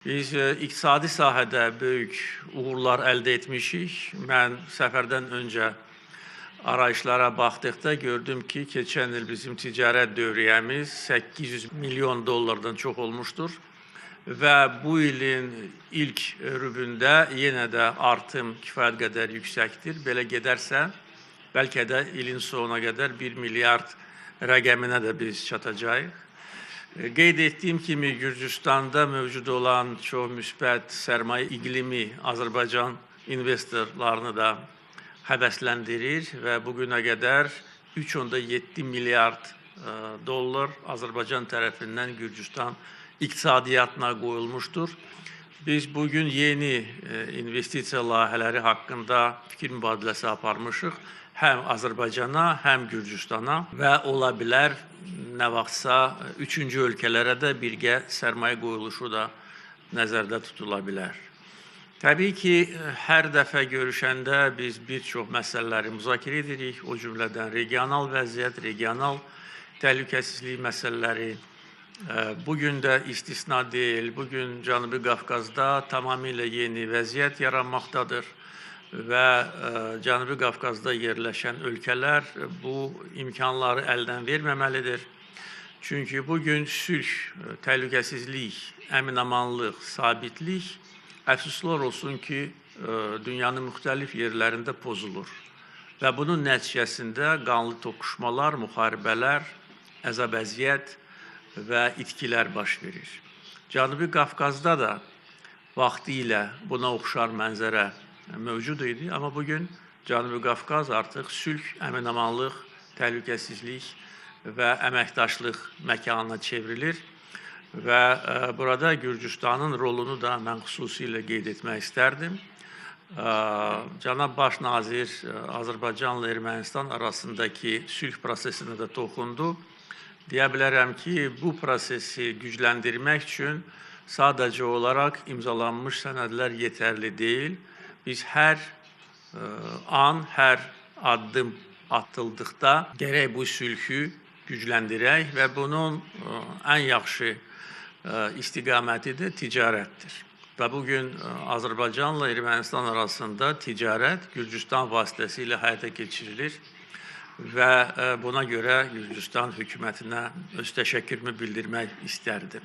Biz iqtisadi sahədə böyük uğurlar əldə etmişik. Mən səfərdən öncə arayışlara baxdıqda gördüm ki, keçən il bizim ticarət dövriyyəmiz 800 milyon dollardan çox olmuşdur. Və bu ilin ilk rübündə yenə də artım kifayət qədər yüksəkdir. Belə gedərsə, bəlkə də ilin sonuna qədər 1 milyard rəqəminə də biz çatacağıq. Qeyd etdiyim kimi, Gürcüstanda mövcud olan çox müsbət sərmayə iqlimi Azərbaycan investorlarını da həvəsləndirir və bugünə qədər 3,7 milyard dollar Azərbaycan tərəfindən Gürcüstan iqtisadiyyatına qoyulmuşdur. Biz bugün yeni investisiya layihələri haqqında fikir mübadiləsi aparmışıq. Həm Azərbaycana, həm Gürcüstana və ola bilər nə vaxtsa üçüncü ölkələrə də birgə sərmayə qoyuluşu da nəzərdə tutula bilər. Təbii ki, hər dəfə görüşəndə biz bir çox məsələləri müzakirə edirik. O cümlədən regional vəziyyət, regional təhlükəsizlik məsələləri. Bugün də istisna deyil. Bugün Cənubi Qafqazda tamamilə yeni vəziyyət yaranmaqdadır. Və Cənubi Qafqazda yerləşən ölkələr bu imkanları əldən verməməlidir. Çünki bugün sülh, təhlükəsizlik, əmin-amanlıq, sabitlik əfsuslar olsun ki, dünyanın müxtəlif yerlərində pozulur. Və bunun nəticəsində qanlı toqquşmalar, müharibələr, əzab-əziyyət və itkilər baş verir. Cənubi Qafqazda da vaxtilə buna oxşar mənzərə mövcud idi, amma bugün Cənubi Qafqaz artıq sülh, əmin-amanlıq, təhlükəsizlik və əməkdaşlıq məkanına çevrilir və burada Gürcüstanın rolunu da mən xüsusilə qeyd etmək istərdim. Cənab Baş Nazir Azərbaycanla Ermənistan arasındakı sülh prosesinə də toxundu. Deyə bilərəm ki, bu prosesi gücləndirmək üçün sadəcə olaraq imzalanmış sənədlər yetərli deyil. Biz hər an, hər addım atıldıqda gərək bu sülhü gücləndirək və bunun ən yaxşı istiqaməti də ticarətdir. Və bugün Azərbaycanla Ermənistan arasında ticarət Gürcüstan vasitəsilə həyata keçirilir və buna görə Gürcüstan hökumətinə öz təşəkkürümü bildirmək istərdim.